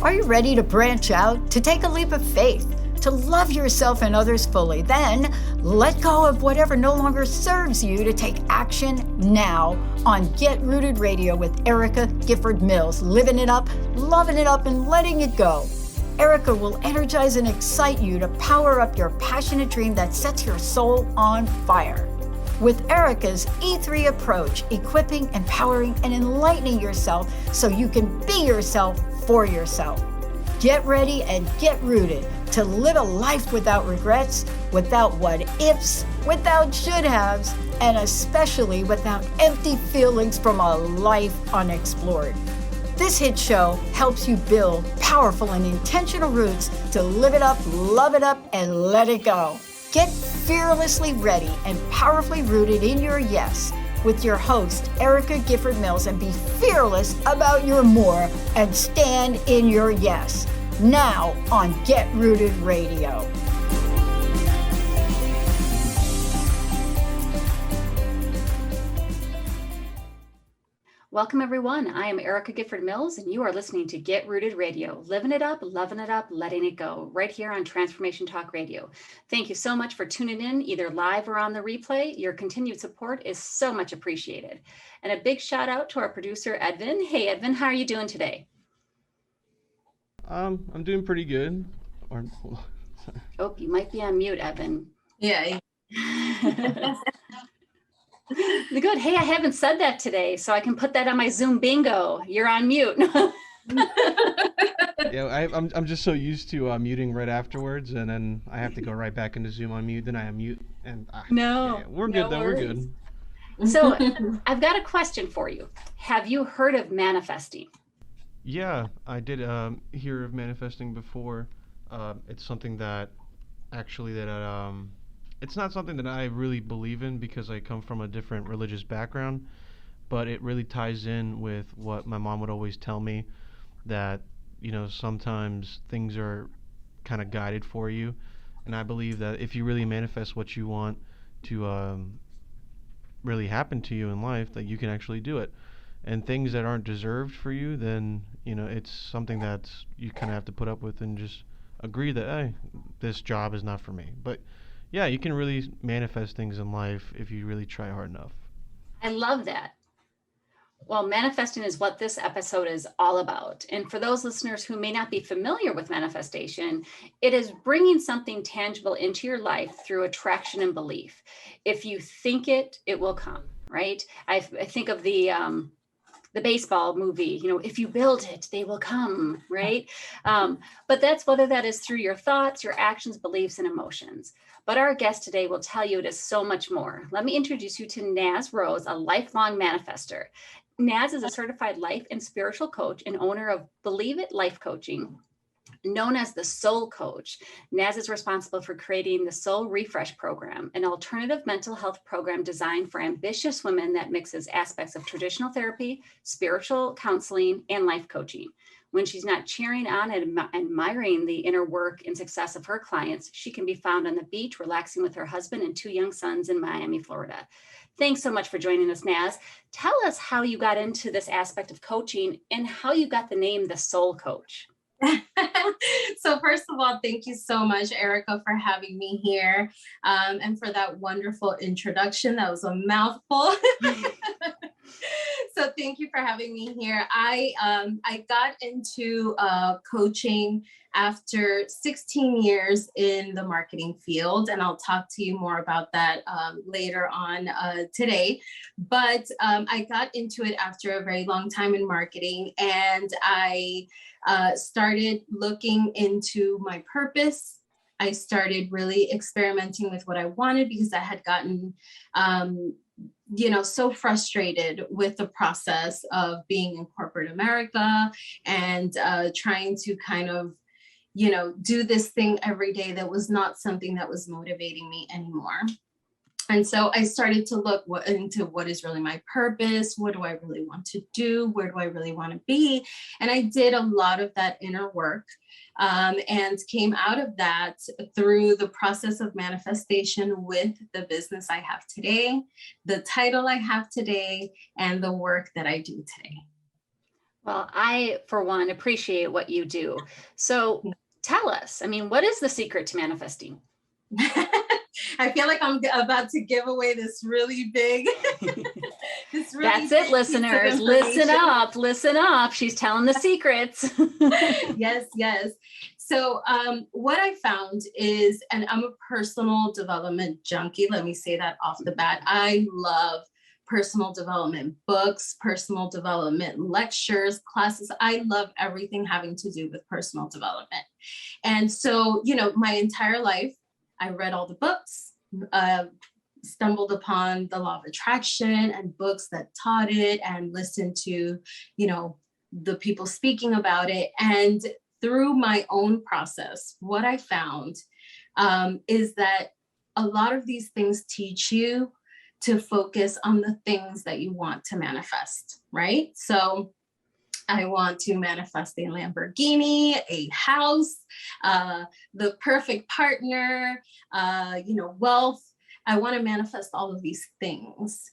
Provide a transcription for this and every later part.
Are you ready to branch out, to take a leap of faith, to love yourself and others fully? Then let go of whatever no longer serves you to take action now on Get Rooted Radio with Erica Gifford Mills, living it up, loving it up, and letting it go. Erica will energize and excite you to power up your passionate dream that sets your soul on fire. With Erica's E3 approach, equipping, empowering, and enlightening yourself so you can be yourself for yourself. Get ready and get rooted to live a life without regrets, without what ifs, without should haves, and especially without empty feelings from a life unexplored. This hit show helps you build powerful and intentional roots to live it up, love it up, and let it go. Get fearlessly ready and powerfully rooted in your yes with your host, Erica Gifford Mills, and be fearless about your more and stand in your yes. Now on Get Rooted Radio. Welcome, everyone. I am Erica Gifford Mills, and you are listening to Get Rooted Radio, living it up, loving it up, letting it go, right here on Transformation Talk Radio. Thank you so much for tuning in, either live or on the replay. Your continued support is so much appreciated. And a big shout out to our producer, Edvin. Hey, Edvin, how are you doing today? I'm doing pretty good. Oh, you might be on mute, Edvin. Yeah. Good. Hey, I haven't said that today, so I can put that on my Zoom bingo. You're on mute. Yeah, I'm just so used to muting right afterwards, and then I have to go right back into Zoom on mute. Then I unmute, and we're good though. We're good. So I've got a question for you. Have you heard of manifesting? Yeah, I did hear of manifesting before. It's something that it's not something that I really believe in because I come from a different religious background, but it really ties in with what my mom would always tell me, that, you know, sometimes things are kind of guided for you. And I believe that if you really manifest what you want to really happen to you in life, that you can actually do it. And things that aren't deserved for you, then, you know, it's something that you kind of have to put up with and just agree that, hey, this job is not for me. But yeah, you can really manifest things in life if you really try hard enough. I love that. Well, manifesting is what this episode is all about. And for those listeners who may not be familiar with manifestation, it is bringing something tangible into your life through attraction and belief. If you think it, it will come, right? I think of the baseball movie, you know, if you build it, they will come, right? But that's whether that is through your thoughts, your actions, beliefs, and emotions. But our guest today will tell you it is so much more. Let me introduce you to Naz Rose, a lifelong manifester. Naz is a certified life and spiritual coach and owner of Believe It Life Coaching. Known as the Soul Coach, Naz is responsible for creating the Soul Refresh Program, an alternative mental health program designed for ambitious women that mixes aspects of traditional therapy, spiritual counseling, and life coaching. When she's not cheering on and admiring the inner work and success of her clients, she can be found on the beach, relaxing with her husband and 2 young sons in Miami, Florida. Thanks so much for joining us, Naz. Tell us how you got into this aspect of coaching and how you got the name the Soul Coach. So first of all, thank you so much, Erica, for having me here, and for that wonderful introduction. That was a mouthful. So thank you for having me here. I got into coaching after 16 years in the marketing field, and I'll talk to you more about that later on today. But I got into it after a very long time in marketing, and I started looking into my purpose. I started really experimenting with what I wanted because I had gotten so frustrated with the process of being in corporate America and trying to kind of, do this thing every day that was not something that was motivating me anymore. And so I started to look into what is really my purpose. What do I really want to do? Where do I really want to be? And I did a lot of that inner work, and came out of that through the process of manifestation with the business I have today, the title I have today, and the work that I do today. Well, I, for one, appreciate what you do. So tell us, I mean, what is the secret to manifesting? I feel like I'm about to give away this really big. That's it, listeners. Listen up. She's telling the secrets. Yes. So what I found is, and I'm a personal development junkie. Let me say that off the bat. I love personal development books, personal development lectures, classes. I love everything having to do with personal development. And so, my entire life, I read all the books, stumbled upon the law of attraction and books that taught it, and listened to, the people speaking about it. And through my own process, what I found is that a lot of these things teach you to focus on the things that you want to manifest, right? So I want to manifest a Lamborghini, a house, the perfect partner, wealth. I want to manifest all of these things.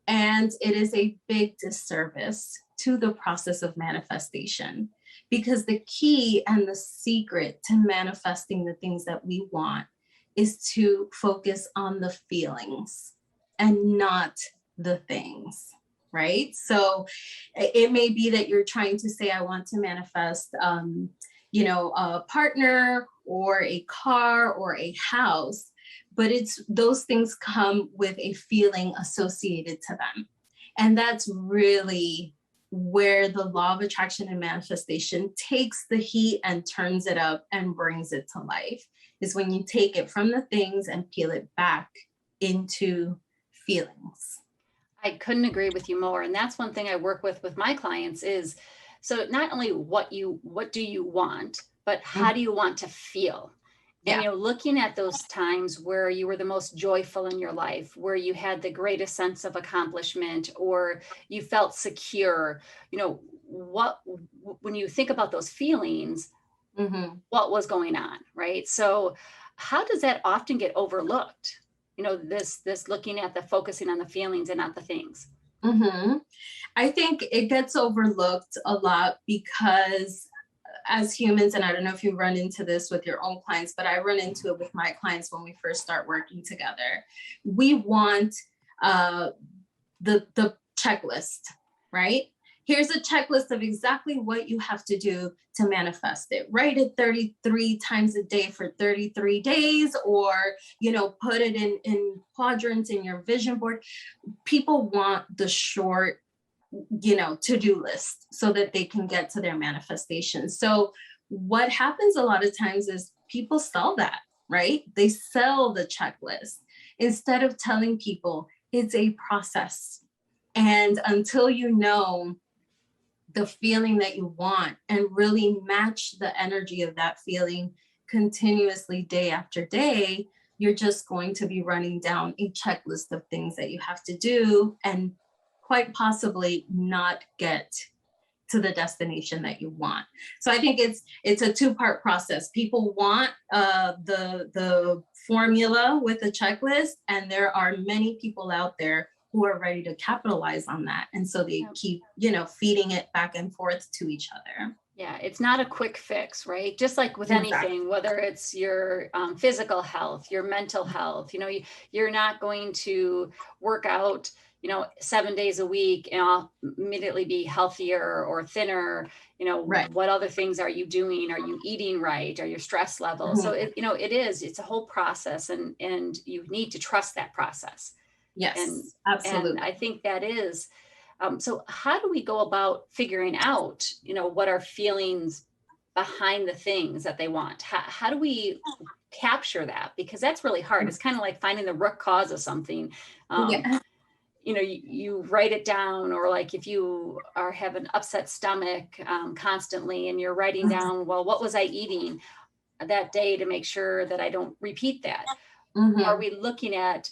And it is a big disservice to the process of manifestation, because the key and the secret to manifesting the things that we want is to focus on the feelings and not the things. Right? So it may be that you're trying to say, I want to manifest, a partner or a car or a house, but those things come with a feeling associated to them. And that's really where the law of attraction and manifestation takes the heat and turns it up and brings it to life, is when you take it from the things and peel it back into feelings. I couldn't agree with you more. And that's one thing I work with my clients is, so not only what do you want, but how do you want to feel? And, looking at those times where you were the most joyful in your life, where you had the greatest sense of accomplishment, or you felt secure, when you think about those feelings, what was going on, right? So how does that often get overlooked? This looking at the focusing on the feelings and not the things. I think it gets overlooked a lot because as humans, and I don't know if you run into this with your own clients, but I run into it with my clients when we first start working together. We want the checklist, right? Here's a checklist of exactly what you have to do to manifest it. Write it 33 times a day for 33 days, or, put it in quadrants in your vision board. People want the short, to-do list so that they can get to their manifestation. So what happens a lot of times is people sell that, right? They sell the checklist instead of telling people it's a process. And until you know the feeling that you want and really match the energy of that feeling continuously day after day, you're just going to be running down a checklist of things that you have to do and quite possibly not get to the destination that you want. So I think it's a two-part process. People want the formula with a checklist, and there are many people out there who are ready to capitalize on that. And so they keep, feeding it back and forth to each other. Yeah, it's not a quick fix, right? Just like with anything, whether it's your physical health, your mental health, you're not going to work out, 7 days a week and I'll immediately be healthier or thinner. Right. What other things are you doing? Are you eating right? Are your stress levels? So it's a whole process, and you need to trust that process. Yes, absolutely. And I think that is, so how do we go about figuring out, what are feelings behind the things that they want? How do we capture that? Because that's really hard. It's kind of like finding the root cause of something. You write it down, or like if you have an upset stomach constantly and you're writing down, well, what was I eating that day to make sure that I don't repeat that? Are we looking at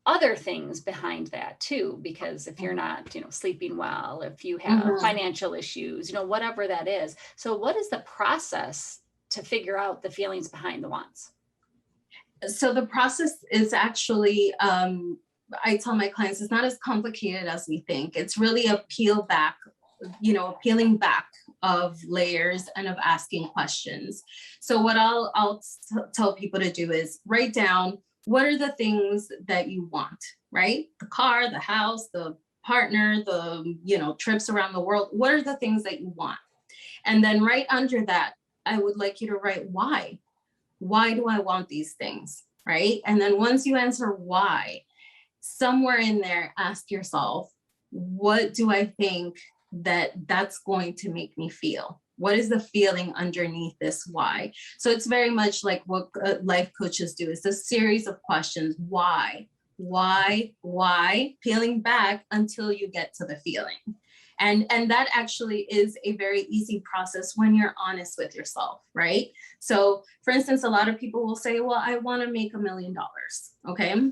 other things behind that too, because if you're not, sleeping well, if you have financial issues, whatever that is. So what is the process to figure out the feelings behind the wants? So the process is actually, I tell my clients, it's not as complicated as we think. It's really a peeling back of layers and of asking questions. So what I'll tell people to do is write down, what are the things that you want, right? The car, the house, the partner, the, trips around the world. What are the things that you want? And then right under that, I would like you to write why. Why do I want these things, right? And then once you answer why, somewhere in there, ask yourself, what do I think that's going to make me feel? What is the feeling underneath this why? So it's very much like what life coaches do. It's a series of questions. Why, peeling back until you get to the feeling. And that actually is a very easy process when you're honest with yourself, right? So for instance, a lot of people will say, well, I want to make $1 million, okay?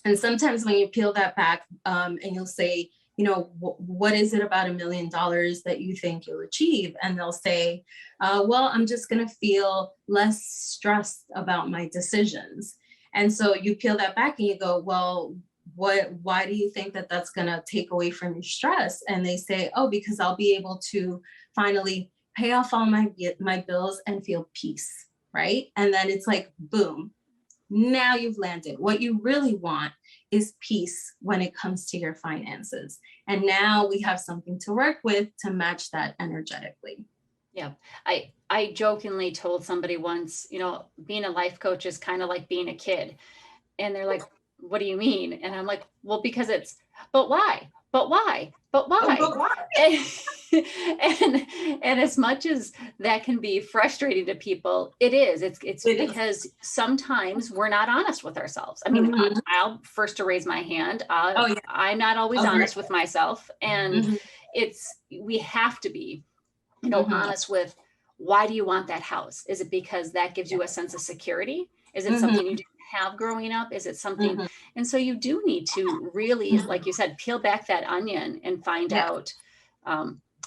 And sometimes when you peel that back and you'll say, what is it about $1 million that you think you'll achieve? And they'll say, well, I'm just going to feel less stressed about my decisions. And so you peel that back and you go, well, why do you think that that's going to take away from your stress? And they say, oh, because I'll be able to finally pay off all my bills and feel peace, right? And then it's like, boom, now you've landed. What you really want is peace when it comes to your finances. And now we have something to work with to match that energetically. Yeah. I jokingly told somebody once, being a life coach is kind of like being a kid. And they're like, what do you mean? And I'm like, well, because but why? But why? But why? Oh, but why? And as much as that can be frustrating to people, it's because sometimes we're not honest with ourselves. I mean, I'll first to raise my hand. I'm not always honest with myself. And we have to be, honest with, why do you want that house? Is it because that gives you a sense of security? Is it something you didn't have growing up? Is it something? And so you do need to really, like you said, peel back that onion and find out,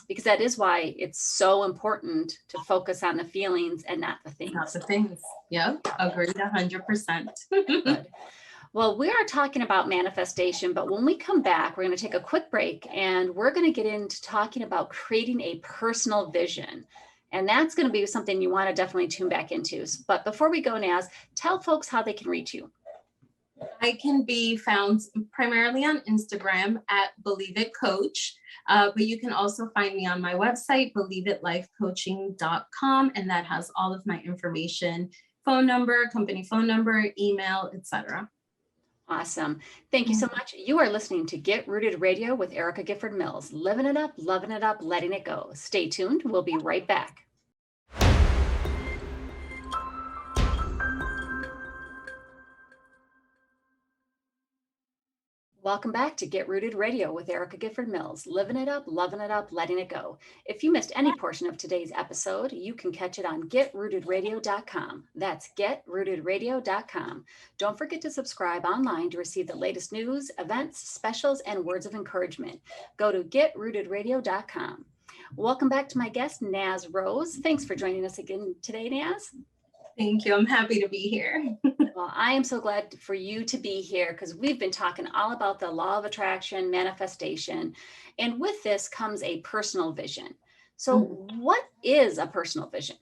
because that is why it's so important to focus on the feelings and not the things. Not the things. Yeah, agreed 100%. Good. Well, we are talking about manifestation, but when we come back, we're going to take a quick break and we're going to get into talking about creating a personal vision. And that's going to be something you want to definitely tune back into. But before we go, Naz, tell folks how they can reach you. I can be found primarily on Instagram at Believe It Coach, but you can also find me on my website, believeItlifecoaching.com, and that has all of my information, phone number, company phone number, email, etc. Awesome. Thank you so much. You are listening to Get Rooted Radio with Erica Gifford Mills. Living it up, loving it up, letting it go. Stay tuned. We'll be right back. Welcome back to Get Rooted Radio with Erica Gifford Mills. Living it up, loving it up, letting it go. If you missed any portion of today's episode, you can catch it on GetRootedRadio.com. That's GetRootedRadio.com. Don't forget to subscribe online to receive the latest news, events, specials, and words of encouragement. Go to GetRootedRadio.com. Welcome back to my guest, Naz Rose. Thanks for joining us again today, Naz. Thank you. I'm happy to be here. Well, I am so glad for you to be here because we've been talking all about the law of attraction, manifestation, and with this comes a personal vision. So what is a personal vision?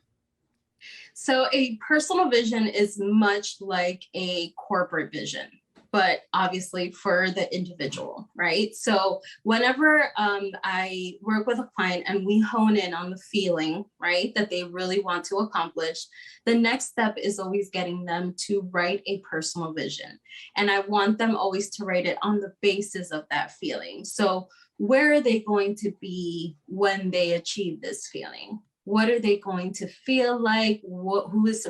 So a personal vision is much like a corporate vision, but obviously for the individual, right? So whenever I work with a client and we hone in on the feeling, right, that they really want to accomplish, the next step is always getting them to write a personal vision. And I want them always to write it on the basis of that feeling. So where are they going to be when they achieve this feeling? What are they going to feel like? Who is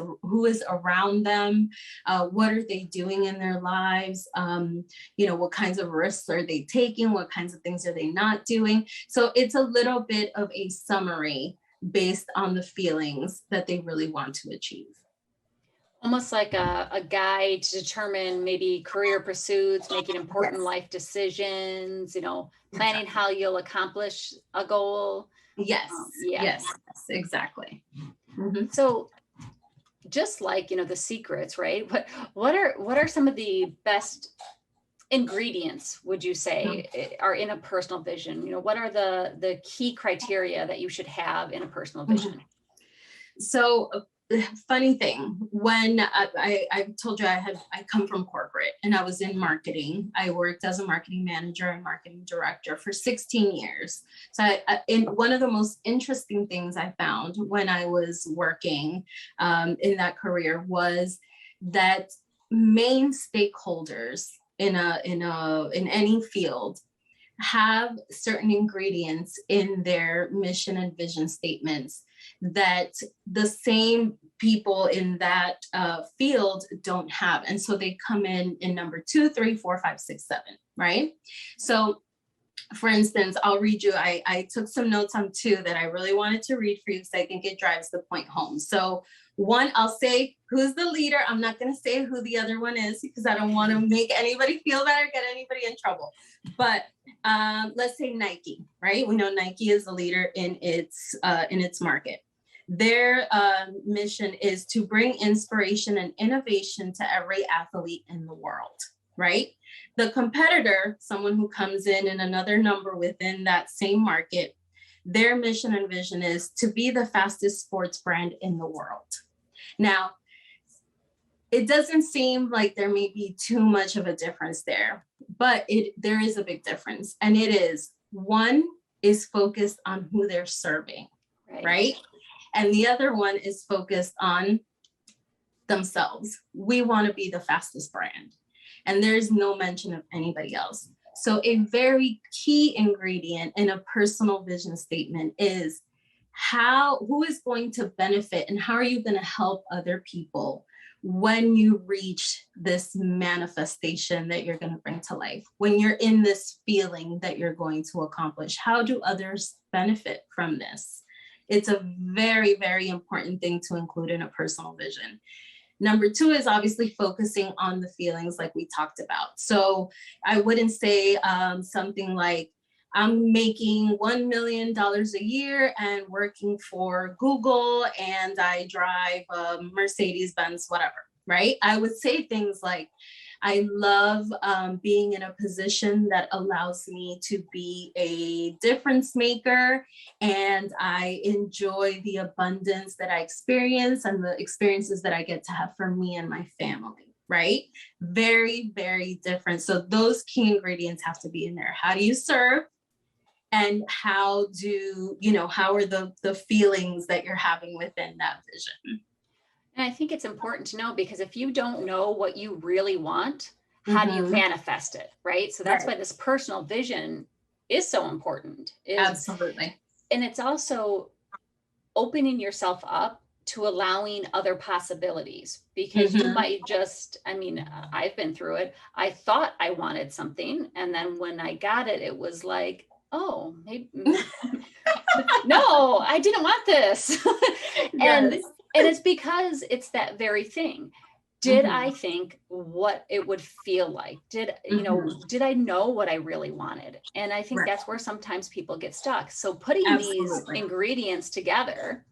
around them? What are they doing in their lives? What kinds of risks are they taking? What kinds of things are they not doing? So it's a little bit of a summary based on the feelings that they really want to achieve. Almost like a guide to determine maybe career pursuits, making important life decisions, planning how you'll accomplish a goal. Yes, Yeah. yes, exactly. Mm-hmm. So just like, the secrets, right? What are some of the best ingredients, would you say, are in a personal vision? What are the key criteria that you should have in a personal vision? So funny thing, when I told you I come from corporate and I was in marketing. I worked as a marketing manager and marketing director for 16 years. So in one of the most interesting things I found when I was working in that career was that main stakeholders in any field have certain ingredients in their mission and vision statements that the same people in that field don't have. And so they come in number 2, 3, 4, 5, 6, 7, right? So for instance, I'll read you, I took some notes on 2 that I really wanted to read for you because I think it drives the point home. So 1, I'll say who's the leader. I'm not going to say who the other one is because I don't want to make anybody feel bad or get anybody in trouble. But let's say Nike, right? We know Nike is the leader in its market. Their mission is to bring inspiration and innovation to every athlete in the world, right? The competitor, someone who comes in another number within that same market, their mission and vision is to be the fastest sports brand in the world. Now, it doesn't seem like there may be too much of a difference there, but there is a big difference. And it is, one is focused on who they're serving, right? And the other one is focused on themselves. We want to be the fastest brand. And there's no mention of anybody else. So a very key ingredient in a personal vision statement is who is going to benefit and how are you going to help other people when you reach this manifestation that you're going to bring to life, when you're in this feeling that you're going to accomplish. How do others benefit from this? It's a very, very important thing to include in a personal vision. Number 2 is obviously focusing on the feelings like we talked about. So I wouldn't say something like, I'm making $1 million a year and working for Google and I drive a Mercedes-Benz, whatever, right? I would say things like, I love being in a position that allows me to be a difference maker, and I enjoy the abundance that I experience and the experiences that I get to have for me and my family, right? Very, very different. So those key ingredients have to be in there. How do you serve? And how are the feelings that you're having within that vision? And I think it's important to know, because if you don't know what you really want, how do you manifest it, right? So that's why this personal vision is so important. Absolutely. And it's also opening yourself up to allowing other possibilities, because you might I've been through it. I thought I wanted something, and then when I got it, it was like, oh, maybe no, I didn't want this. And it's because it's that very thing. Did I think what it would feel like? Did I know what I really wanted? And I think that's where sometimes people get stuck. So putting these ingredients together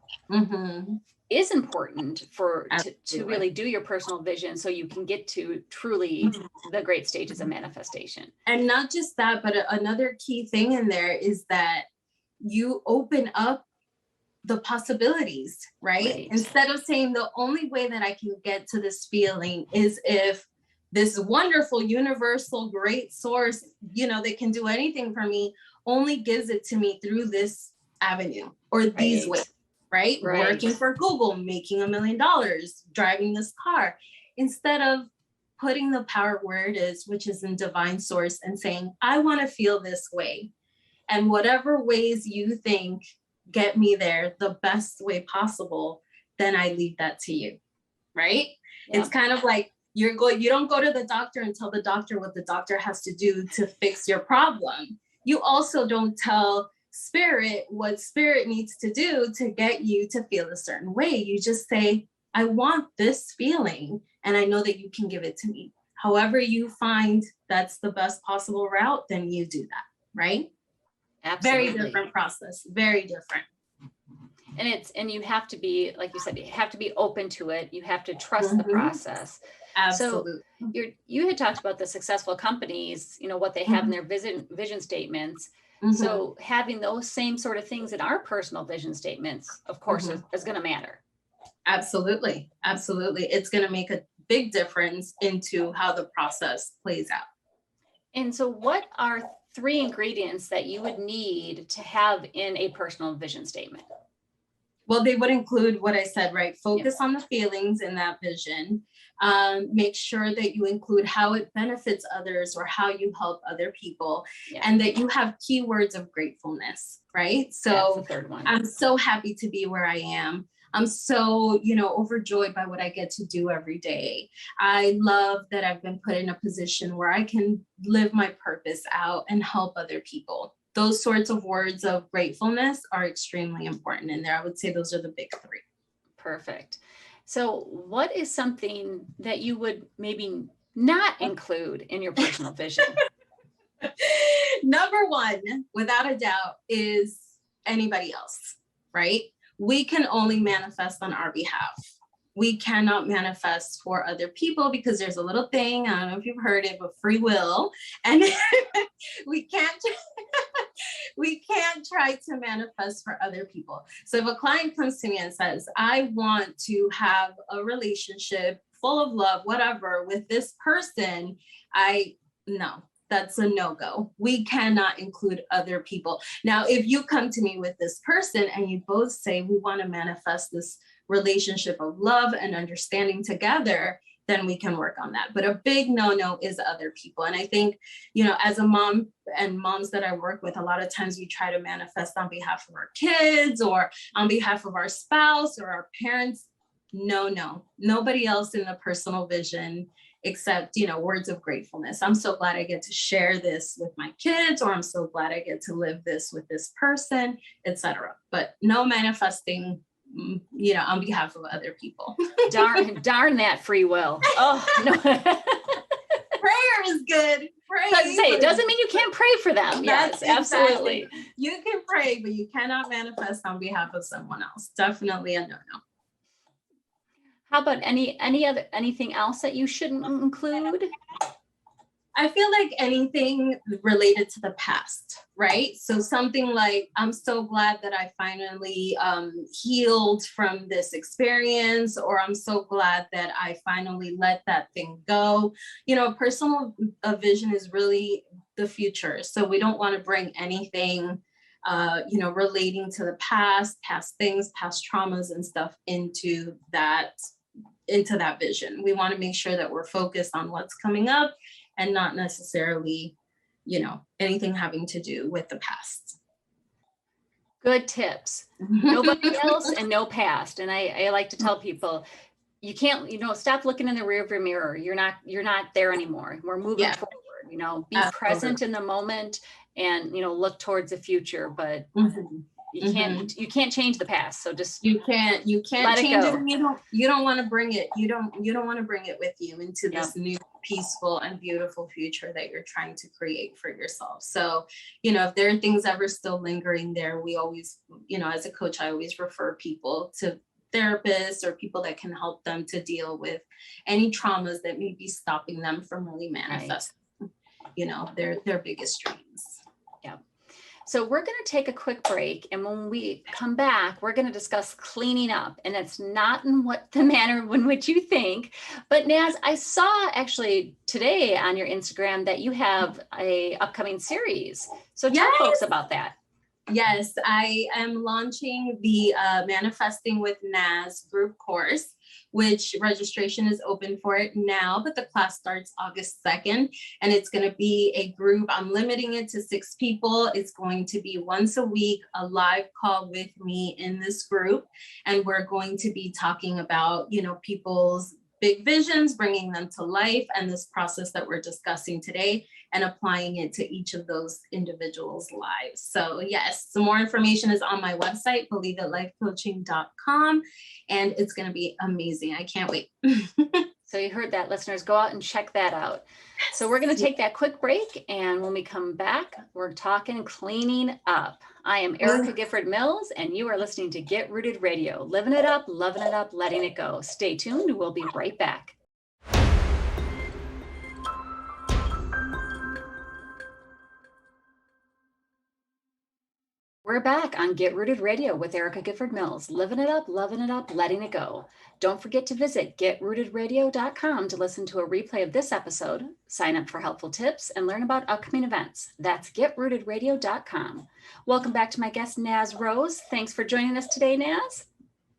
is important to really do your personal vision, so you can get to truly the great stages of manifestation. And not just that, but another key thing in there is that you open up the possibilities, right? Instead of saying the only way that I can get to this feeling is if this wonderful, universal, great source, that can do anything for me, only gives it to me through this avenue or these ways, right? Working for Google, making $1 million, driving this car, instead of putting the power where it is, which is in divine source, and saying, I want to feel this way. And whatever ways you think get me there the best way possible, then I leave that to you, right? Yeah. It's kind of like you don't go to the doctor and tell the doctor what the doctor has to do to fix your problem. You also don't tell spirit what spirit needs to do to get you to feel a certain way. You just say, I want this feeling, and I know that you can give it to me. However you find that's the best possible route, then you do that, right? Absolutely. Very different process, very different. And you have to be, like you said, you have to be open to it. You have to trust the process. Absolutely. So you had talked about the successful companies, what they have in their vision statements. So having those same sort of things in our personal vision statements, of course, is going to matter. Absolutely. Absolutely. It's going to make a big difference into how the process plays out. And so what are 3 ingredients that you would need to have in a personal vision statement? Well, they would include what I said, right? Focus on the feelings in that vision. Make sure that you include how it benefits others or how you help other people, and that you have keywords of gratefulness, right? So that's the 3rd one. I'm so happy to be where I am. I'm so, overjoyed by what I get to do every day. I love that I've been put in a position where I can live my purpose out and help other people. Those sorts of words of gratefulness are extremely important in there. I would say those are the big 3. Perfect. So what is something that you would maybe not include in your personal vision? Number 1, without a doubt, is anybody else, right? We can only manifest on our behalf. We cannot manifest for other people because there's a little thing, I don't know if you've heard it, but free will. And we can't try to manifest for other people. So if a client comes to me and says, I want to have a relationship full of love, whatever, with this person, no. That's a no-go. We cannot include other people. Now, if you come to me with this person and you both say, we want to manifest this relationship of love and understanding together, then we can work on that. But a big no-no is other people. And I think, as a mom and moms that I work with, a lot of times we try to manifest on behalf of our kids or on behalf of our spouse or our parents. No, nobody else in the personal vision except, words of gratefulness. I'm so glad I get to share this with my kids, or I'm so glad I get to live this with this person, etc. But no manifesting, on behalf of other people. Darn that free will. Oh, no. Prayer is good. It doesn't mean you can't pray for them. Yes, absolutely. Exactly. You can pray, but you cannot manifest on behalf of someone else. Definitely a no-no. How about anything else that you shouldn't include? I feel like anything related to the past, right? So something like, I'm so glad that I finally healed from this experience, or I'm so glad that I finally let that thing go. Personal vision is really the future. So we don't want to bring anything, relating to the past things, past traumas and stuff into that vision. We want to make sure that we're focused on what's coming up and not necessarily, anything having to do with the past. Good tips. Nobody else and no past. And I like to tell people, you can't, stop looking in the rearview mirror. You're not there anymore. We're moving forward, be present in the moment and, look towards the future, but you can't change the past. So just you can't let change it go. And you don't want to bring it. You don't want to bring it with you into this new peaceful and beautiful future that you're trying to create for yourself. So, if there are things ever still lingering there, we always, as a coach, I always refer people to therapists or people that can help them to deal with any traumas that may be stopping them from really manifesting, their biggest dreams. So we're going to take a quick break. And when we come back, we're going to discuss cleaning up. And it's not in the manner in which you think. But Naz, I saw actually today on your Instagram that you have a upcoming series. So tell folks about that. Yes, I am launching the Manifesting with Naz group course, which registration is open for it now, but the class starts August 2nd, and it's going to be a group. I'm limiting it to 6 people. It's going to be once a week, a live call with me in this group, and we're going to be talking about, people's big visions, bringing them to life, and this process that we're discussing today and applying it to each of those individuals' lives. So yes, some more information is on my website, believeitLifeCoaching.com, and it's going to be amazing. I can't wait. So you heard that, listeners. Go out and check that out. So we're going to take that quick break, and when we come back, we're talking cleaning up. I am Erica Gifford Mills, and you are listening to Get Rooted Radio. Living it up, loving it up, letting it go. Stay tuned. We'll be right back. We're back on Get Rooted Radio with Erica Gifford Mills, living it up, loving it up, letting it go. Don't forget to visit getrootedradio.com to listen to a replay of this episode, sign up for helpful tips, and learn about upcoming events. That's getrootedradio.com. Welcome back to my guest, Naz Rose. Thanks for joining us today, Naz.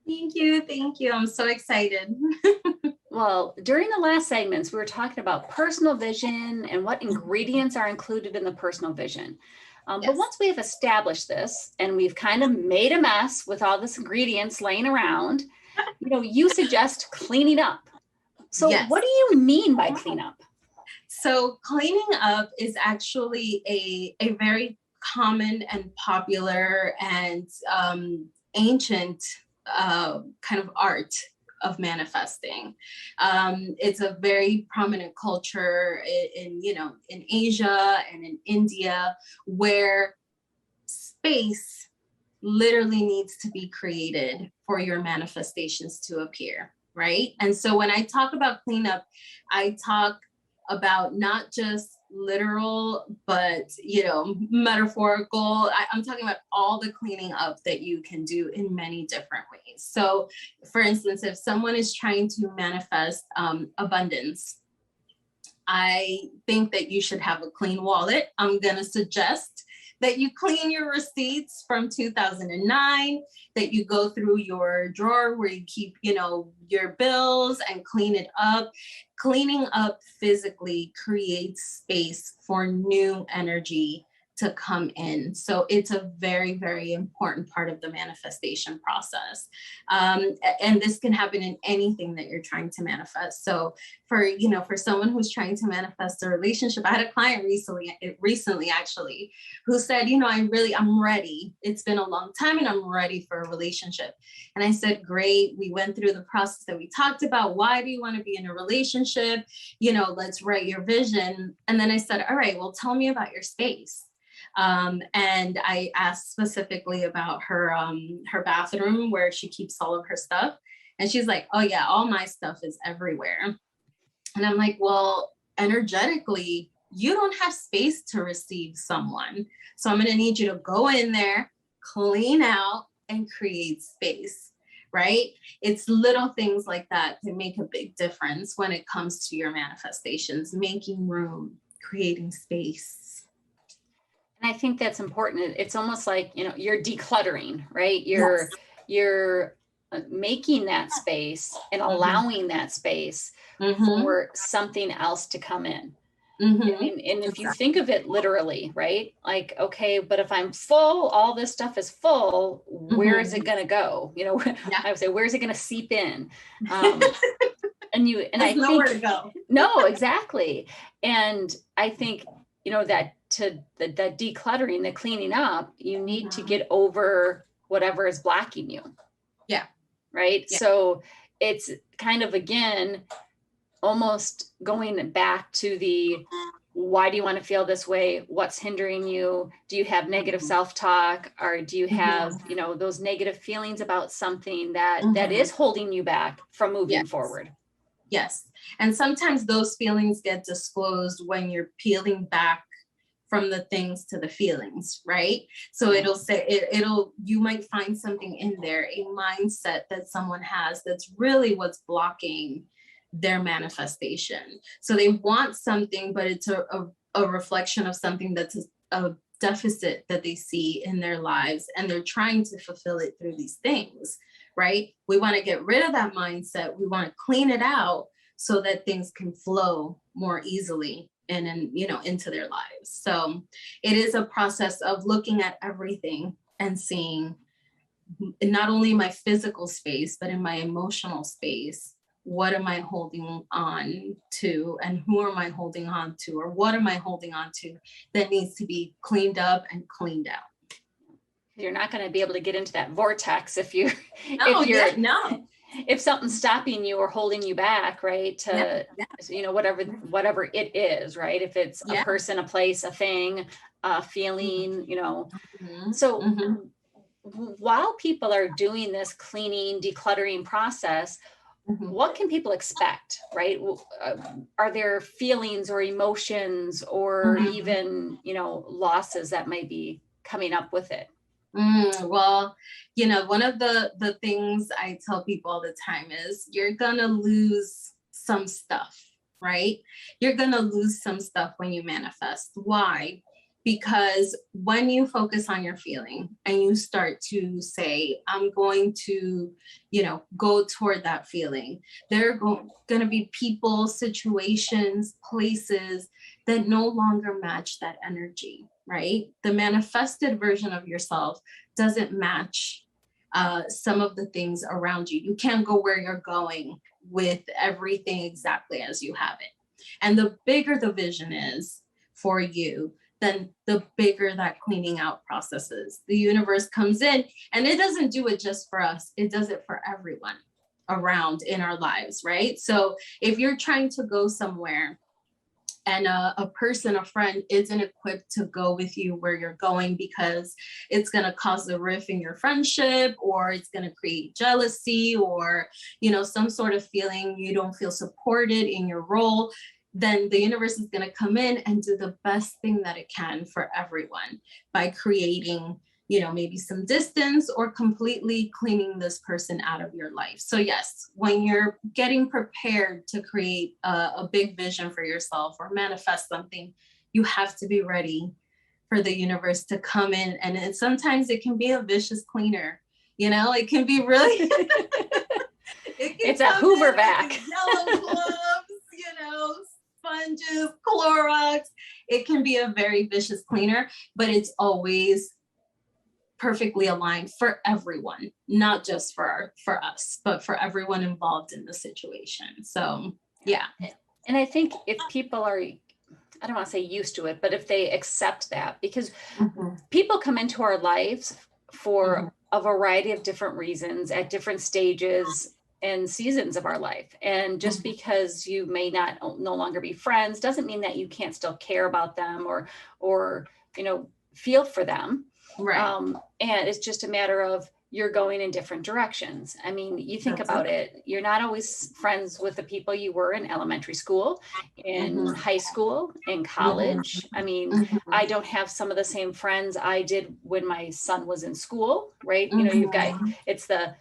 Thank you. Thank you. I'm so excited. Well, during the last segments, we were talking about personal vision and what ingredients are included in the personal vision. But once we have established this and we've kind of made a mess with all this ingredients laying around, you suggest cleaning up. So what do you mean by clean up? So cleaning up is actually a very common and popular and ancient kind of art of manifesting. It's a very prominent culture in Asia and in India, where space literally needs to be created for your manifestations to appear, right? And so when I talk about cleanup, I talk about not just literal, but metaphorical. I'm talking about all the cleaning up that you can do in many different ways. So for instance, if someone is trying to manifest abundance, I think that you should have a clean wallet. I'm going to suggest that you clean your receipts from 2009, that you go through your drawer where you keep, your bills and clean it up. Cleaning up physically creates space for new energy to come in. So it's a very, very important part of the manifestation process. And this can happen in anything that you're trying to manifest. So for someone who's trying to manifest a relationship, I had a client recently actually, who said, I'm ready. It's been a long time and I'm ready for a relationship. And I said, great. We went through the process that we talked about. Why do you want to be in a relationship? Let's write your vision. And then I said, all right, well, tell me about your space. And I asked specifically about her bathroom where she keeps all of her stuff. And she's like, oh yeah, all my stuff is everywhere. And I'm like, well, energetically, you don't have space to receive someone. So I'm going to need you to go in there, clean out, and create space, right? It's little things like that that make a big difference when it comes to your manifestations, making room, creating space. And I think that's important. It's almost like, you're decluttering, right? You're making that space and allowing that space for something else to come in. And if you think of it literally, right? Like, okay, but if I'm full, all this stuff is full, where is it going to go? I would say, where's it going to seep in? And I think nowhere to go. No, exactly. And I think, that that decluttering, the cleaning up, you need to get over whatever is blocking you. Yeah. Right. Yeah. So it's kind of, again, almost going back to the, why do you want to feel this way? What's hindering you? Do you have negative self-talk, or do you have, those negative feelings about something that is holding you back from moving forward? Yes. And sometimes those feelings get disclosed when you're peeling back from the things to the feelings, right? So you might find something in there, a mindset that someone has that's really what's blocking their manifestation. So they want something, but it's a reflection of something that's a deficit that they see in their lives, and they're trying to fulfill it through these things, right? We want to get rid of that mindset. We want to clean it out so that things can flow more easily and into their lives. So it is a process of looking at everything and seeing not only my physical space, but in my emotional space, what am I holding on to, and who am I holding on to, or what am I holding on to that needs to be cleaned up and cleaned out. You're not going to be able to get into that vortex if you're, if something's stopping you or holding you back, right? To, whatever it is, right? If it's a person, a place, a thing, a feeling, So while people are doing this cleaning, decluttering process, what can people expect, right? Are there feelings or emotions or even, losses that might be coming up with it? Well, one of the things I tell people all the time is you're going to lose some stuff, right? You're going to lose some stuff when you manifest. Why? Because when you focus on your feeling and you start to say, I'm going to, go toward that feeling, there are going to be people, situations, places that no longer match that energy, right? The manifested version of yourself doesn't match some of the things around you. You can't go where you're going with everything exactly as you have it. And the bigger the vision is for you, then the bigger that cleaning out process is. The universe comes in, and it doesn't do it just for us. It does it for everyone around in our lives, right? So if you're trying to go somewhere and a person, a friend isn't equipped to go with you where you're going because it's going to cause a rift in your friendship, or it's going to create jealousy, or, some sort of feeling you don't feel supported in your role, then the universe is going to come in and do the best thing that it can for everyone by creating, maybe some distance or completely cleaning this person out of your life. So yes, when you're getting prepared to create a big vision for yourself or manifest something, you have to be ready for the universe to come in. And sometimes it can be a vicious cleaner, it can be really, it's a Hoover vac. Yellow gloves, sponges, Clorox. It can be a very vicious cleaner, but it's always perfectly aligned for everyone, not just for us, but for everyone involved in the situation. So, yeah. And I think if people are, I don't want to say used to it, but if they accept that, because people come into our lives for a variety of different reasons at different stages and seasons of our life. And just because you may no longer be friends doesn't mean that you can't still care about them or feel for them. Right. And it's just a matter of you're going in different directions. I mean, you think about it, you're not always friends with the people you were in elementary school, in high school, in college. I mean, I don't have some of the same friends I did when my son was in school, right? You've got, it's the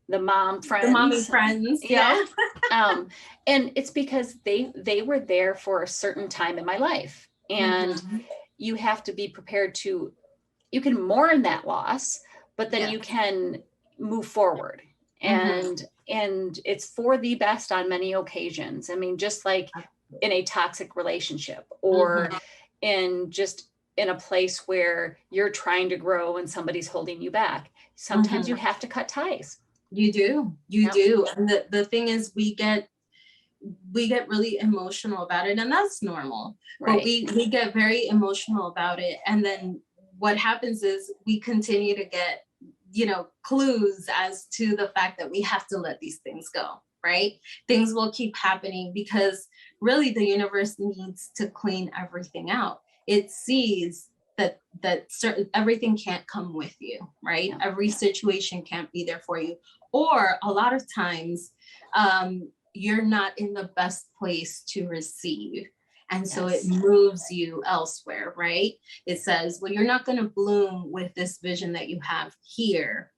mom friends. The mommy friends. Yeah. And it's because they were there for a certain time in my life. And you have to be prepared to, you can mourn that loss, but then you can move forward. And it's for the best on many occasions. I mean, just like in a toxic relationship or in a place where you're trying to grow and somebody's holding you back. Sometimes you have to cut ties. You do. And the thing is, we get really emotional about it, and that's normal. Right. But we get very emotional about it. And then what happens is we continue to get, clues as to the fact that we have to let these things go, right? Things will keep happening because really the universe needs to clean everything out. It sees that everything can't come with you, right? Yeah. Every situation can't be there for you. Or a lot of times you're not in the best place to receive. And so it moves you elsewhere, right? It says, well, you're not going to bloom with this vision that you have here.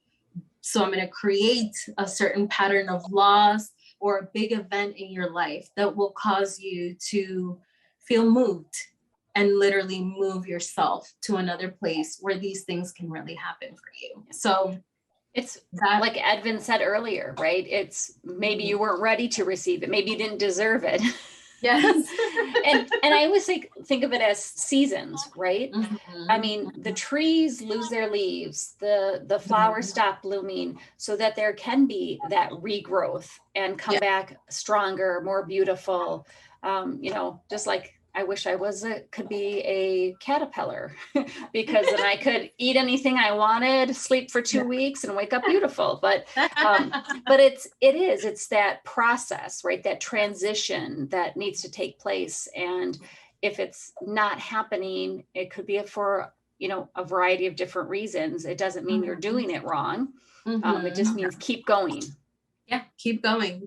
So I'm going to create a certain pattern of loss or a big event in your life that will cause you to feel moved and literally move yourself to another place where these things can really happen for you. So it's like Edvin said earlier, right? It's maybe you weren't ready to receive it. Maybe you didn't deserve it. Yes. And I always think of it as seasons, right? Mhm. I mean, the trees lose their leaves, the flowers stop blooming, so that there can be that regrowth and come Yeah. back stronger, more beautiful. Just like I wish could be a caterpillar because then I could eat anything I wanted, sleep for 2 weeks, and wake up beautiful. But it's that process, right? That transition that needs to take place. And if it's not happening, it could be for a variety of different reasons. It doesn't mean you're doing it wrong. It just means keep going. Yeah, keep going.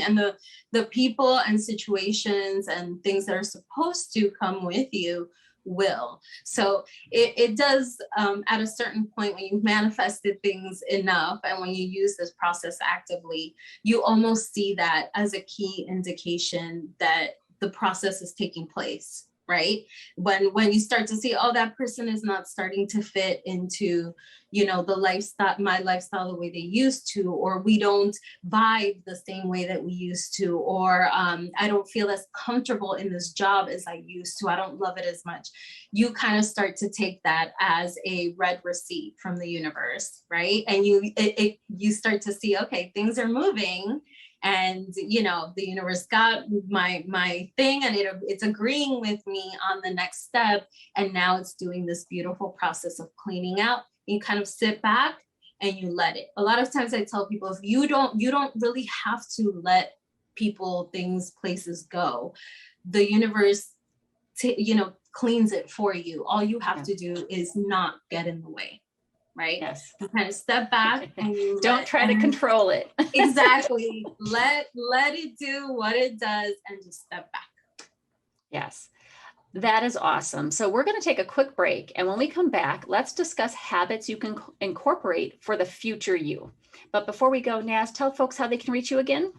And the people and situations and things that are supposed to come with you will. So it does, at a certain point, when you've manifested things enough and when you use this process actively, you almost see that as a key indication that the process is taking place, right? When you start to see, oh, that person is not starting to fit into, the lifestyle, my lifestyle, the way they used to, or we don't vibe the same way that we used to, or I don't feel as comfortable in this job as I used to. I don't love it as much. You kind of start to take that as a red receipt from the universe, right? And you start to see, okay, things are moving. And the universe got my thing, and it's agreeing with me on the next step. And now it's doing this beautiful process of cleaning out. You kind of sit back and you let it. A lot of times I tell people, if you don't really have to let people, things, places go. The universe cleans it for you. All you have to do is not get in the way. Right? Yes. You kind of step back and you don't try to control it. Exactly. Let it do what it does and just step back. Yes. That is awesome. So we're going to take a quick break. And when we come back, let's discuss habits you can incorporate for the future you. But before we go, Naz, tell folks how they can reach you again.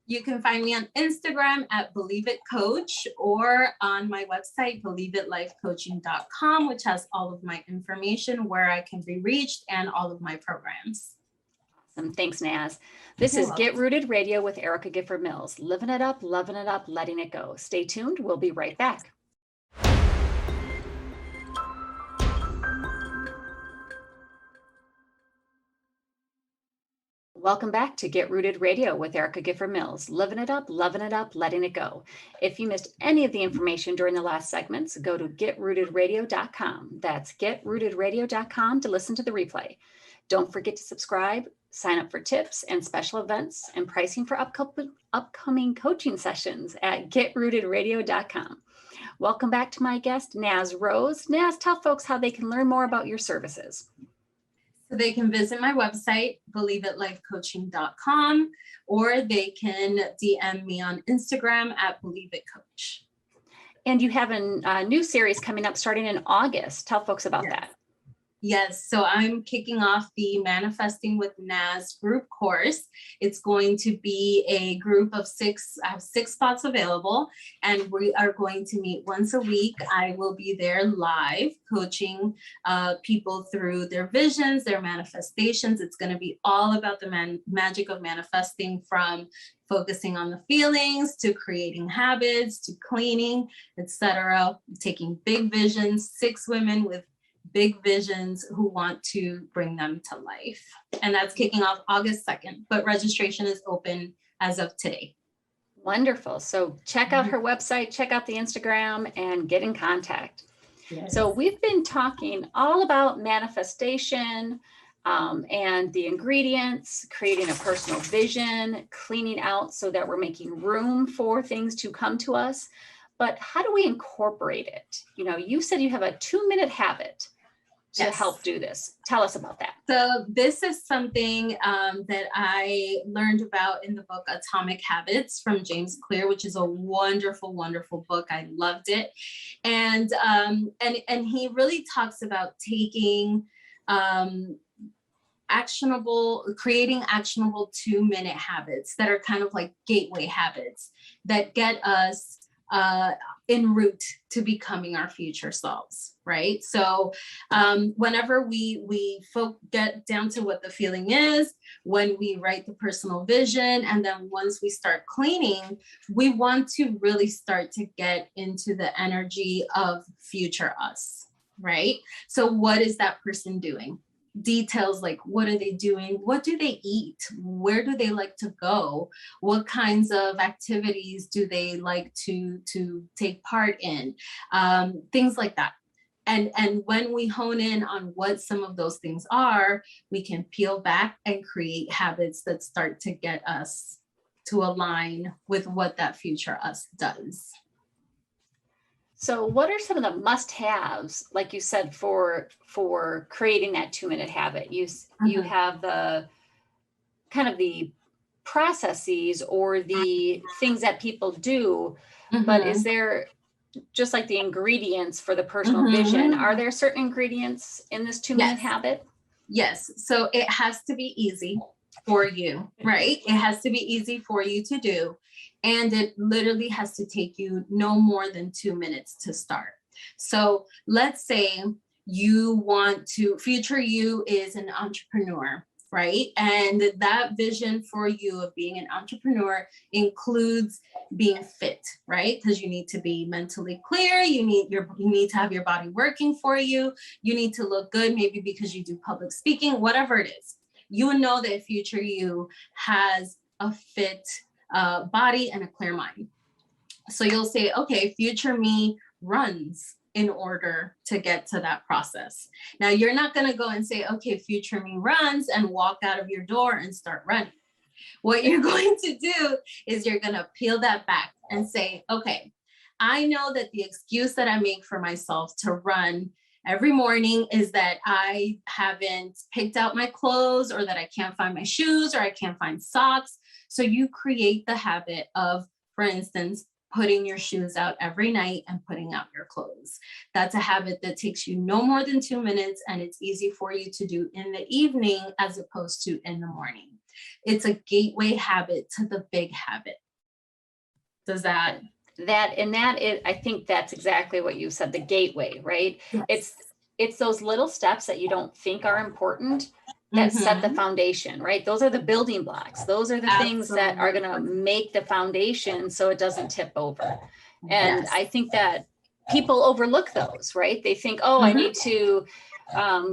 You can find me on Instagram at Believe It Coach, or on my website, believeItlifecoaching.com, which has all of my information, where I can be reached, and all of my programs. Awesome. Thanks, Naz. This is Get Rooted Radio with Erica Gifford Mills. Living it up, loving it up, letting it go. Stay tuned. We'll be right back. Welcome back to Get Rooted Radio with Erica Gifford Mills. Living it up, loving it up, letting it go. If you missed any of the information during the last segments, go to getrootedradio.com. That's getrootedradio.com to listen to the replay. Don't forget to subscribe, sign up for tips and special events and pricing for upcoming coaching sessions at getrootedradio.com. Welcome back to my guest, Naz Rose. Naz, tell folks how they can learn more about your services. So they can visit my website, believeItlifecoaching.com, or they can DM me on Instagram at BelieveItCoach. And you have a new series coming up starting in August. Tell folks about that. Yes, so I'm kicking off the Manifesting with Naz group course. It's going to be a group of 6. I have 6 spots available, and we are going to meet once a week. I will be there live coaching people through their visions, their manifestations. It's going to be all about the magic of manifesting, from focusing on the feelings to creating habits to cleaning, etc. Taking big visions, 6 women with big visions who want to bring them to life. And that's kicking off August 2nd, but registration is open as of today. Wonderful. So check out her website, check out the Instagram, and get in contact. Yes. So we've been talking all about manifestation and the ingredients, creating a personal vision, cleaning out so that we're making room for things to come to us. But how do we incorporate it? You said you have a 2-minute habit to help do this. Tell us about that. So this is something that I learned about in the book Atomic Habits from James Clear, which is a wonderful, wonderful book. I loved it. And he really talks about taking creating actionable 2-minute habits that are kind of like gateway habits that get us en route to becoming our future selves, right? So whenever we get down to what the feeling is, when we write the personal vision, and then once we start cleaning, we want to really start to get into the energy of future us, right? So what is that person doing? Details like, what are they doing? What do they eat? Where do they like to go? What kinds of activities do they like to take part in? Things like that. And when we hone in on what some of those things are, we can peel back and create habits that start to get us to align with what that future us does. So what are some of the must-haves, like you said, for creating that 2-minute habit? You have the kind of the processes or the things that people do, but is there, just like the ingredients for the personal vision, are there certain ingredients in this 2-minute habit? Yes. So it has to be easy for you, right? It has to be easy for you to do. And it literally has to take you no more than 2 minutes to start. So let's say you want to, future you is an entrepreneur, right? And that vision for you of being an entrepreneur includes being fit, right? Because you need to be mentally clear. You need to have your body working for you. You need to look good, maybe because you do public speaking, whatever it is. You know that future you has a fit body and a clear mind. So you'll say, okay, future me runs in order to get to that process. Now, you're not going to go and say, okay, future me runs and walk out of your door and start running. What you're going to do is you're going to peel that back and say, okay, I know that the excuse that I make for myself to run every morning is that I haven't picked out my clothes, or that I can't find my shoes, or I can't find socks. So you create the habit of, for instance, putting your shoes out every night and putting out your clothes. That's a habit that takes you no more than 2 minutes, and it's easy for you to do in the evening as opposed to in the morning. It's a gateway habit to the big habit. Does that? I think that's exactly what you said, the gateway, right? Yes. It's those little steps that you don't think are important that set the foundation, right? Those are the building blocks. Those are the things that are going to make the foundation so it doesn't tip over. And I think that people overlook those, right? They think, oh, I need to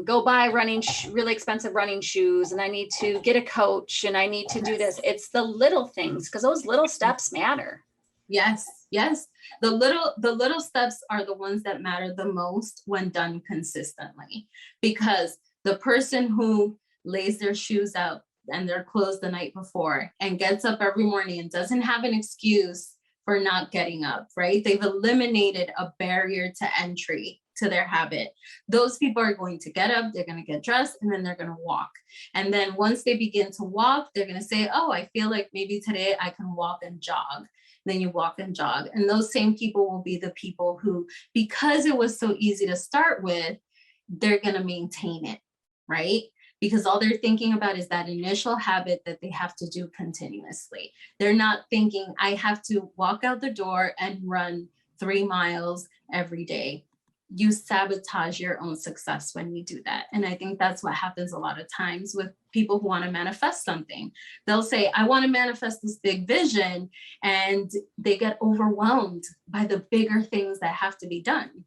go buy really expensive running shoes, and I need to get a coach, and I need to do this. It's the little things, because those little steps matter. Yes. The little steps are the ones that matter the most when done consistently, because the person who lays their shoes out and their clothes the night before and gets up every morning and doesn't have an excuse for not getting up, right? They've eliminated a barrier to entry to their habit. Those people are going to get up, they're going to get dressed, and then they're going to walk. And then once they begin to walk, they're going to say, oh, I feel like maybe today I can walk and jog. Then you walk and jog. And those same people will be the people who, because it was so easy to start with, they're going to maintain it, right? Because all they're thinking about is that initial habit that they have to do continuously. They're not thinking, I have to walk out the door and run 3 miles every day. You sabotage your own success when you do that. And I think that's what happens a lot of times with people who want to manifest something. They'll say, I want to manifest this big vision, and they get overwhelmed by the bigger things that have to be done.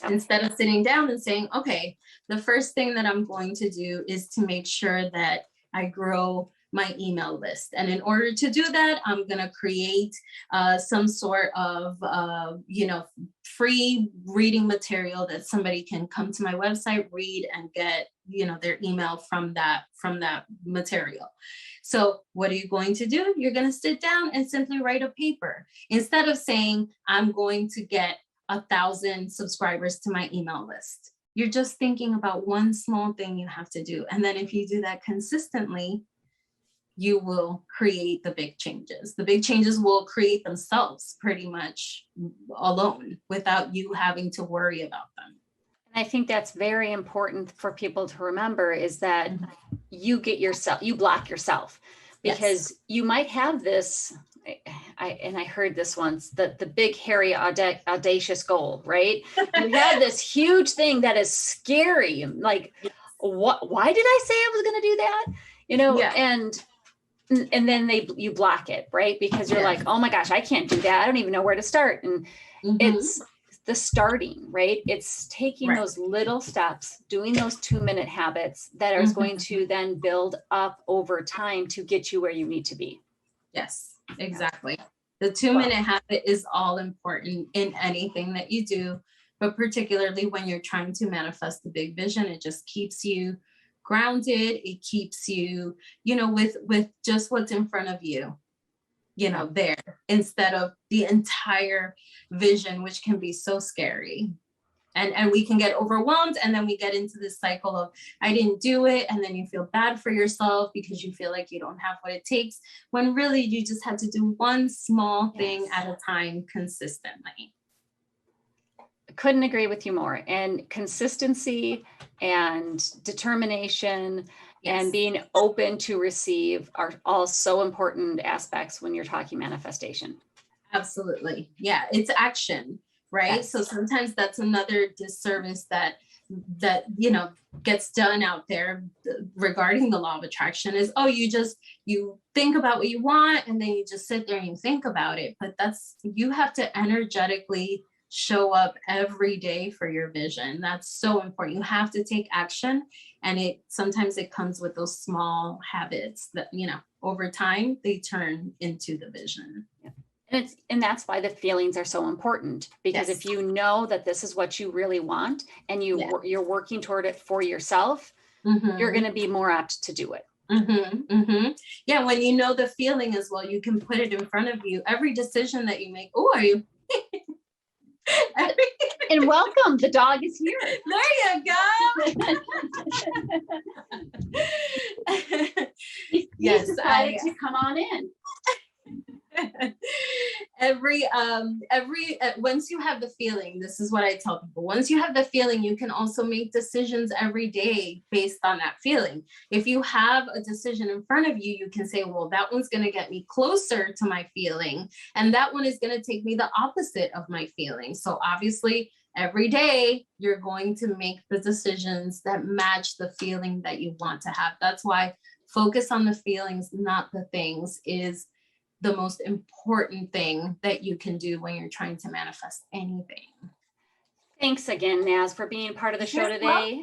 Instead of sitting down and saying, okay, the first thing that I'm going to do is to make sure that I grow my email list. And in order to do that, I'm going to create some sort of, free reading material that somebody can come to my website, read, and get, their email from that material. So what are you going to do? You're going to sit down and simply write a paper. Instead of saying, I'm going to get 1,000 subscribers to my email list. You're just thinking about one small thing you have to do. And then if you do that consistently, you will create the big changes. The big changes will create themselves pretty much alone without you having to worry about them. And I think that's very important for people to remember, is that you block yourself, because you might have this, I heard this once, the big, hairy, audacious goal, right? You have this huge thing that is scary. Like, why did I say I was going to do that? And then you block it, right? Because you're like, oh my gosh, I can't do that. I don't even know where to start. And it's the starting, right? It's taking those little steps, doing those 2-minute habits that are going to then build up over time to get you where you need to be. Yes, exactly. The 2-minute habit is all important in anything that you do, but particularly when you're trying to manifest the big vision, it just keeps you grounded. It keeps you, with just what's in front of you, there, instead of the entire vision, which can be so scary. And we can get overwhelmed, and then we get into this cycle of, I didn't do it. And then you feel bad for yourself because you feel like you don't have what it takes, when really you just have to do one small thing at a time consistently. Couldn't agree with you more. And consistency and determination and being open to receive are all so important aspects when you're talking manifestation. Absolutely. Yeah, it's action. Right. Yes. So sometimes that's another disservice that gets done out there regarding the law of attraction is, you think about what you want and then you just sit there and you think about it. But you have to energetically show up every day for your vision. That's so important. You have to take action, and sometimes it comes with those small habits that, over time they turn into the vision. Yeah. And that's why the feelings are so important, because if you know that this is what you really want and you're working toward it for yourself, you're going to be more apt to do it. Yeah. When you know the feeling as well, you can put it in front of you. Every decision that you make. Oh, are you? And welcome. The dog is here. There you go. Yes. Decided to come on in. Once you have the feeling, this is what I tell people, once you have the feeling, you can also make decisions every day based on that feeling. If you have a decision in front of you, you can say, well, that one's going to get me closer to my feeling, and that one is going to take me the opposite of my feeling. So obviously every day you're going to make the decisions that match the feeling that you want to have. That's why focus on the feelings, not the things, is the most important thing that you can do when you're trying to manifest anything. Thanks again, Naz, for being part of the show today.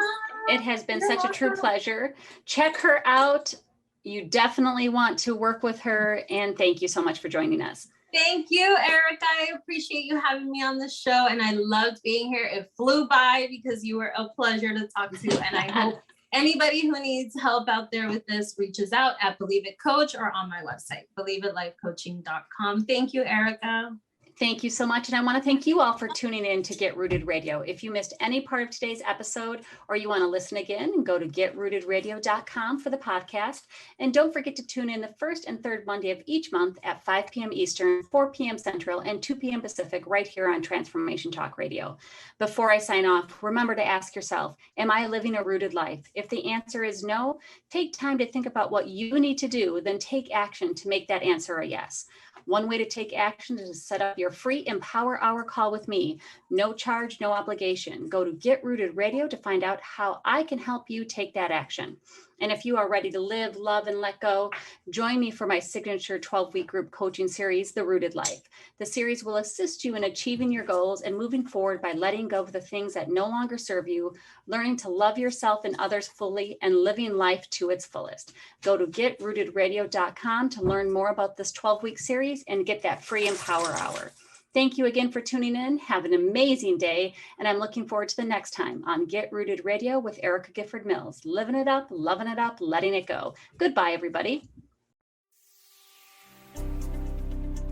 It has been such a true pleasure. Check her out. You definitely want to work with her. And thank you so much for joining us. Thank you, Erica. I appreciate you having me on the show. And I loved being here. It flew by because you were a pleasure to talk to. And I hope anybody who needs help out there with this reaches out at Believe It Coach or on my website, believeitLifeCoaching.com. Thank you, Erica. Thank you so much. And I want to thank you all for tuning in to Get Rooted Radio. If you missed any part of today's episode, or you want to listen again, go to getrootedradio.com for the podcast. And don't forget to tune in the first and third Monday of each month at 5 p.m. Eastern, 4 p.m. Central, and 2 p.m. Pacific, right here on Transformation Talk Radio. Before I sign off, remember to ask yourself, am I living a rooted life? If the answer is no, take time to think about what you need to do, then take action to make that answer a yes. One way to take action is to set up your free Empower Hour call with me. No charge, no obligation. Go to Get Rooted Radio to find out how I can help you take that action. And if you are ready to live, love, and let go, join me for my signature 12-week group coaching series, The Rooted Life. The series will assist you in achieving your goals and moving forward by letting go of the things that no longer serve you, learning to love yourself and others fully, and living life to its fullest. Go to getrootedradio.com to learn more about this 12-week series and get that free Empower Hour. Thank you again for tuning in. Have an amazing day, and I'm looking forward to the next time on Get Rooted Radio with Erica Gifford Mills. Living it up, loving it up, letting it go. Goodbye, everybody.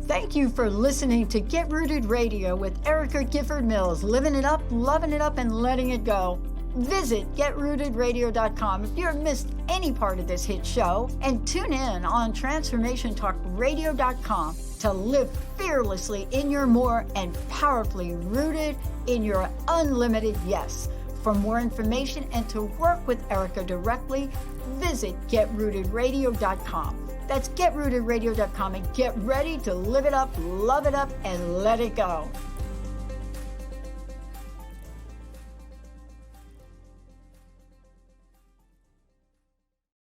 Thank you for listening to Get Rooted Radio with Erica Gifford Mills. Living it up, loving it up, and letting it go. Visit getrootedradio.com if you have missed any part of this hit show, and tune in on transformationtalkradio.com to live fearlessly in your more and powerfully rooted in your unlimited yes. For more information and to work with Erica directly, visit getrootedradio.com. That's getrootedradio.com and get ready to live it up, love it up, and let it go.